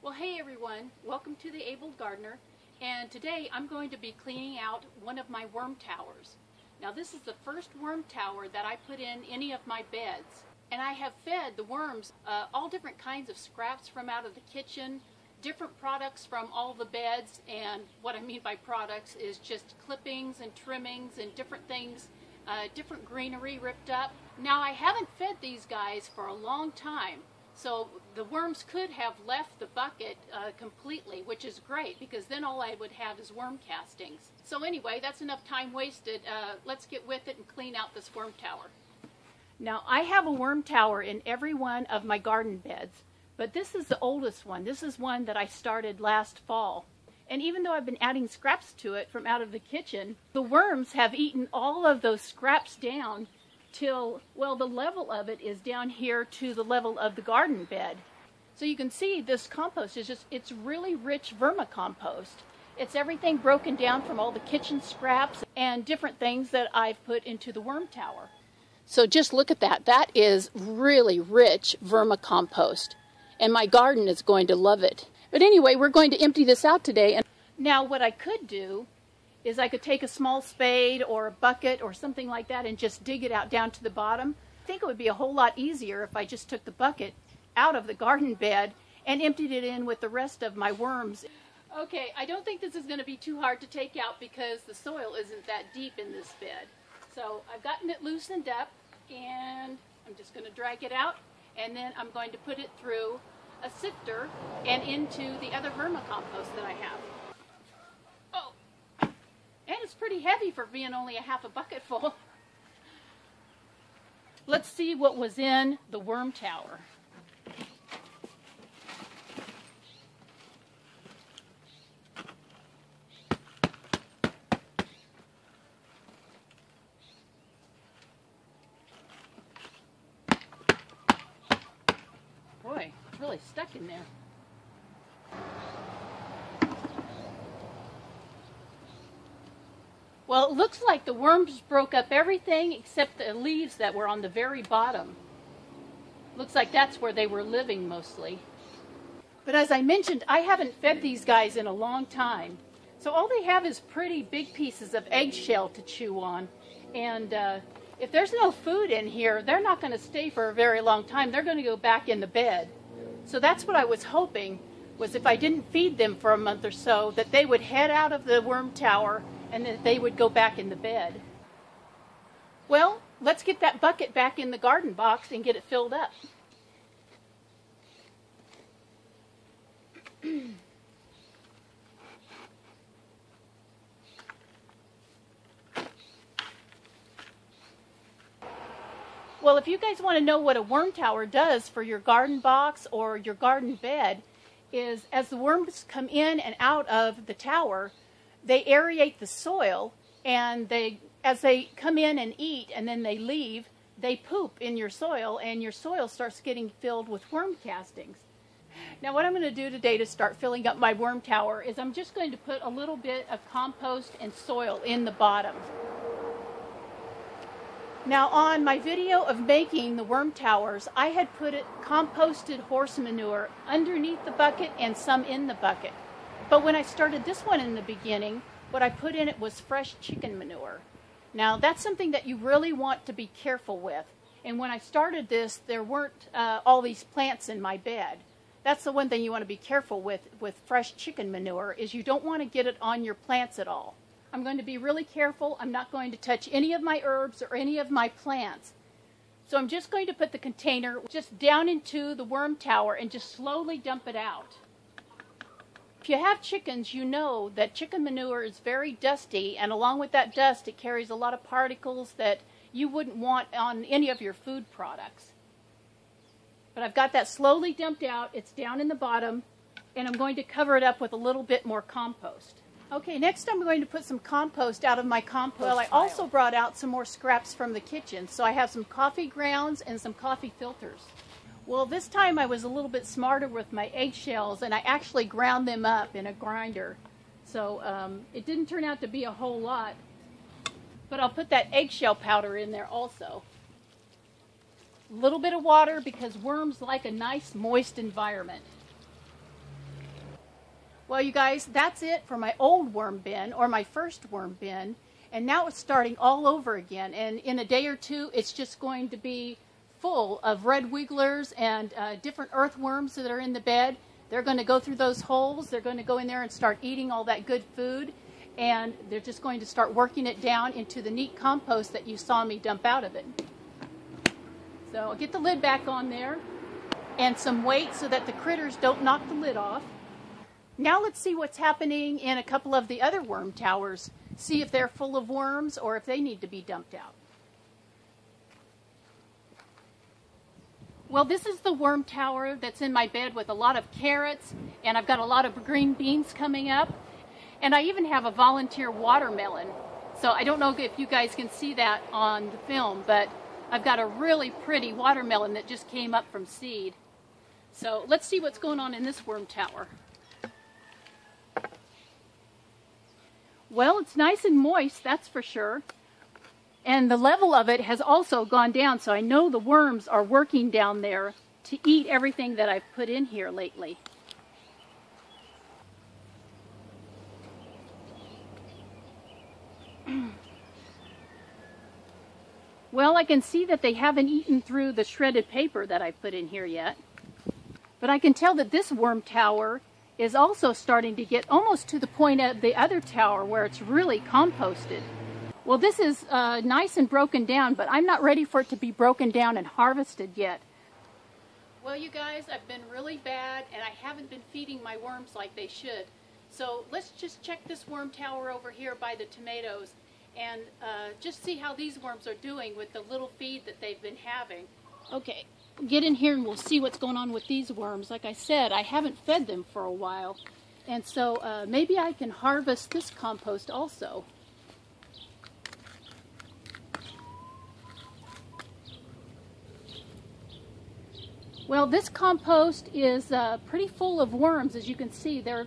Well, hey everyone, welcome to the Abled Gardener, and today I'm going to be cleaning out one of my worm towers. Now this is the first worm tower that I put in any of my beds, and I have fed the worms all different kinds of scraps from out of the kitchen, different products from all the beds, and what I mean by products is just clippings and trimmings and different things, different greenery ripped up. Now I haven't fed these guys for a long time, so the worms could have left the bucket completely, which is great because then all I would have is worm castings. So anyway, that's enough time wasted. Let's get with it and clean out this worm tower. Now I have a worm tower in every one of my garden beds, but this is the oldest one. This is one that I started last fall. And even though I've been adding scraps to it from out of the kitchen, the worms have eaten all of those scraps down till, well, the level of it is down here to the level of the garden bed. So you can see this compost is it's really rich vermicompost. It's everything broken down from all the kitchen scraps and different things that I've put into the worm tower. So just look at that. That is really rich vermicompost, and my garden is going to love it. But anyway, we're going to empty this out today. And now what I could do is I could take a small spade or a bucket or something like that and just dig it out down to the bottom. I think it would be a whole lot easier if I just took the bucket out of the garden bed and emptied it in with the rest of my worms. Okay, I don't think this is going to be too hard to take out because the soil isn't that deep in this bed. So I've gotten it loosened up, and I'm just going to drag it out, and then I'm going to put it through a sifter and into the other vermicompost that I have. Oh, and it's pretty heavy for being only a half a bucket full. Let's see what was in the worm tower. Boy, it's really stuck in there. Well, it looks like the worms broke up everything except the leaves that were on the very bottom. Looks like that's where they were living mostly. But as I mentioned, I haven't fed these guys in a long time. So all they have is pretty big pieces of eggshell to chew on. And if there's no food in here, they're not going to stay for a very long time. They're going to go back in the bed. So that's what I was hoping, was if I didn't feed them for a month or so, that they would head out of the worm tower and that they would go back in the bed. Well, let's get that bucket back in the garden box and get it filled up. Well, if you guys want to know what a worm tower does for your garden box or your garden bed, is as the worms come in and out of the tower, they aerate the soil, and as they come in and eat and then they leave, they poop in your soil, and your soil starts getting filled with worm castings. Now what I'm going to do today to start filling up my worm tower is I'm just going to put a little bit of compost and soil in the bottom. Now on my video of making the worm towers, I had put composted horse manure underneath the bucket and some in the bucket. But when I started this one in the beginning, what I put in it was fresh chicken manure. Now that's something that you really want to be careful with. And when I started this, there weren't all these plants in my bed. That's the one thing you want to be careful with fresh chicken manure, is you don't want to get it on your plants at all. I'm going to be really careful. I'm not going to touch any of my herbs or any of my plants. So I'm just going to put the container just down into the worm tower and just slowly dump it out. If you have chickens, you know that chicken manure is very dusty, and along with that dust, it carries a lot of particles that you wouldn't want on any of your food products. But I've got that slowly dumped out. It's down in the bottom, and I'm going to cover it up with a little bit more compost. Okay, next I'm going to put some compost out of my compost pile. I also brought out some more scraps from the kitchen, so I have some coffee grounds and some coffee filters. Well, this time I was a little bit smarter with my eggshells, and I actually ground them up in a grinder. So it didn't turn out to be a whole lot, but I'll put that eggshell powder in there also. A little bit of water because worms like a nice moist environment. Well, you guys, that's it for my old worm bin, or my first worm bin. And now it's starting all over again. And in a day or two, it's just going to be full of red wigglers and different earthworms that are in the bed. They're going to go through those holes. They're going to go in there and start eating all that good food. And they're just going to start working it down into the neat compost that you saw me dump out of it. So I'll get the lid back on there and some weight so that the critters don't knock the lid off. Now let's see what's happening in a couple of the other worm towers. See if they're full of worms or if they need to be dumped out. Well, this is the worm tower that's in my bed with a lot of carrots, and I've got a lot of green beans coming up. And I even have a volunteer watermelon. So I don't know if you guys can see that on the film, but I've got a really pretty watermelon that just came up from seed. So let's see what's going on in this worm tower. Well, it's nice and moist, that's for sure. And the level of it has also gone down, so I know the worms are working down there to eat everything that I've put in here lately. Well, I can see that they haven't eaten through the shredded paper that I put in here yet. But I can tell that this worm tower is also starting to get almost to the point of the other tower where it's really composted. Well, this is nice and broken down, but I'm not ready for it to be broken down and harvested yet. Well, you guys, I've been really bad and I haven't been feeding my worms like they should. So let's just check this worm tower over here by the tomatoes and just see how these worms are doing with the little feed that they've been having. Okay. Get in here and we'll see what's going on with these worms. Like I said, I haven't fed them for a while. And so maybe I can harvest this compost also. Well, this compost is pretty full of worms, as you can see. They're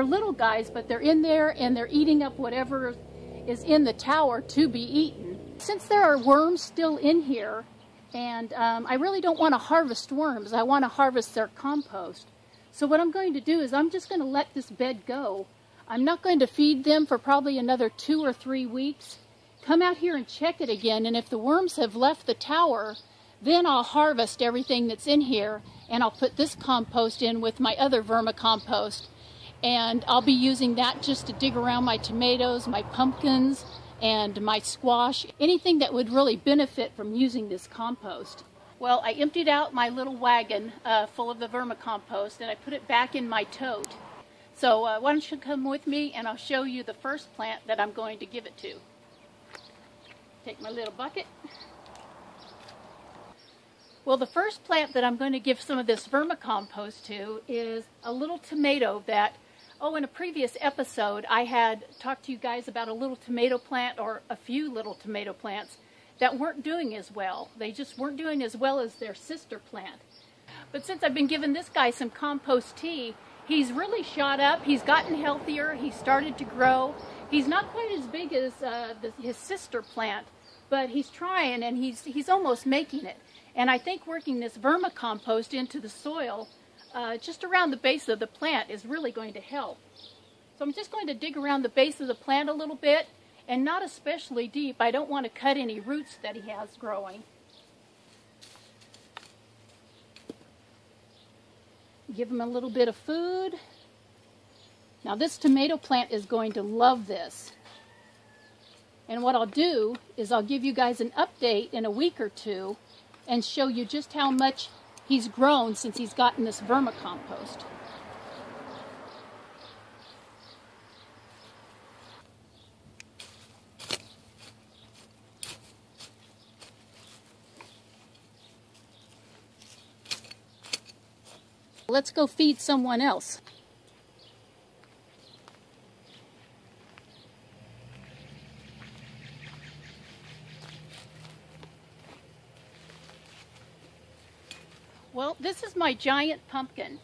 little guys, but they're in there and they're eating up whatever is in the tower to be eaten. Since there are worms still in here, and I really don't want to harvest worms. I want to harvest their compost. So what I'm going to do is I'm just going to let this bed go. I'm not going to feed them for probably another 2 or 3 weeks. Come out here and check it again, and if the worms have left the tower, then I'll harvest everything that's in here, and I'll put this compost in with my other vermicompost. And I'll be using that just to dig around my tomatoes, my pumpkins, and my squash, anything that would really benefit from using this compost. Well, I emptied out my little wagon full of the vermicompost and I put it back in my tote. So why don't you come with me and I'll show you the first plant that I'm going to give it to. Take my little bucket. Well, the first plant that I'm going to give some of this vermicompost to is a little tomato that, in a previous episode, I had talked to you guys about a little tomato plant, or a few little tomato plants, that weren't doing as well. They just weren't doing as well as their sister plant. But since I've been giving this guy some compost tea, he's really shot up. He's gotten healthier. He's started to grow. He's not quite as big as his sister plant, but he's trying and he's almost making it. And I think working this vermicompost into the soil just around the base of the plant is really going to help. So I'm just going to dig around the base of the plant a little bit, and not especially deep. I don't want to cut any roots that he has growing. Give him a little bit of food. Now this tomato plant is going to love this. And what I'll do is I'll give you guys an update in a week or two and show you just how much he's grown since he's gotten this vermicompost. Let's go feed someone else. Well, this is my giant pumpkin.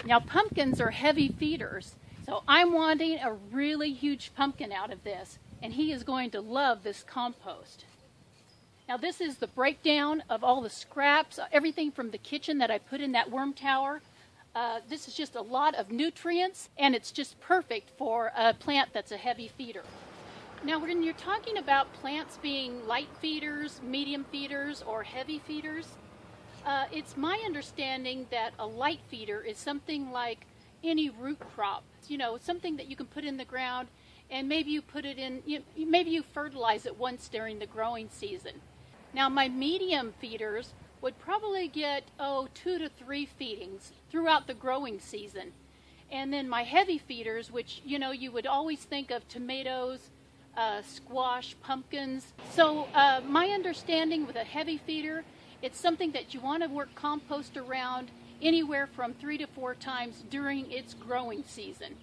Now, pumpkins are heavy feeders, so I'm wanting a really huge pumpkin out of this, and he is going to love this compost. Now this is the breakdown of all the scraps, everything from the kitchen that I put in that worm tower. This is just a lot of nutrients, and it's just perfect for a plant that's a heavy feeder. Now when you're talking about plants being light feeders, medium feeders, or heavy feeders, it's my understanding that a light feeder is something like any root crop. You know, something that you can put in the ground, and maybe you put it in, maybe you fertilize it once during the growing season. Now my medium feeders would probably get, 2 to 3 feedings throughout the growing season. And then my heavy feeders, which, you would always think of tomatoes, squash, pumpkins. So my understanding with a heavy feeder, it's something that you want to work compost around anywhere from 3 to 4 times during its growing season.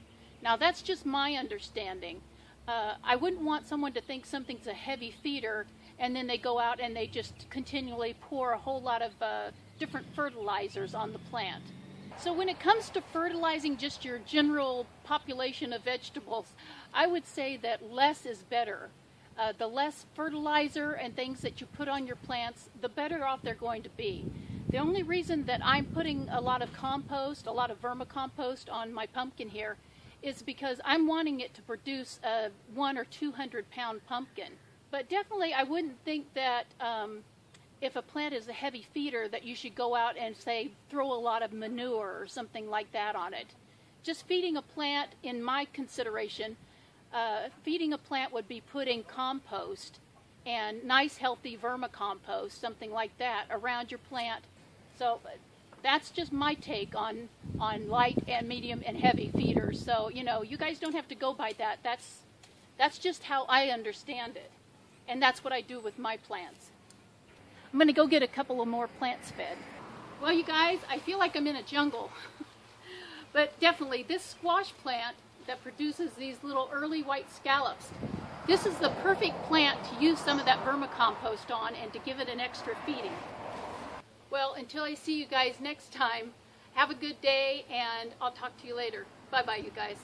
Now that's just my understanding. I wouldn't want someone to think something's a heavy feeder and then they go out and they just continually pour a whole lot of different fertilizers on the plant. So when it comes to fertilizing just your general population of vegetables, I would say that less is better. The less fertilizer and things that you put on your plants, the better off they're going to be. The only reason that I'm putting a lot of compost, a lot of vermicompost on my pumpkin here is because I'm wanting it to produce a 100 or 200 pound pumpkin. But definitely I wouldn't think that if a plant is a heavy feeder that you should go out and say throw a lot of manure or something like that on it. Just feeding a plant, in my consideration, feeding a plant would be putting compost and nice healthy vermicompost, something like that, around your plant. So that's just my take on light and medium and heavy feeders. So, you guys don't have to go by that. That's just how I understand it. And that's what I do with my plants. I'm going to go get a couple of more plants fed. Well, you guys, I feel like I'm in a jungle. But definitely, this squash plant that produces these little early white scallops, this is the perfect plant to use some of that vermicompost on and to give it an extra feeding. Well, until I see you guys next time, have a good day, and I'll talk to you later. Bye-bye, you guys.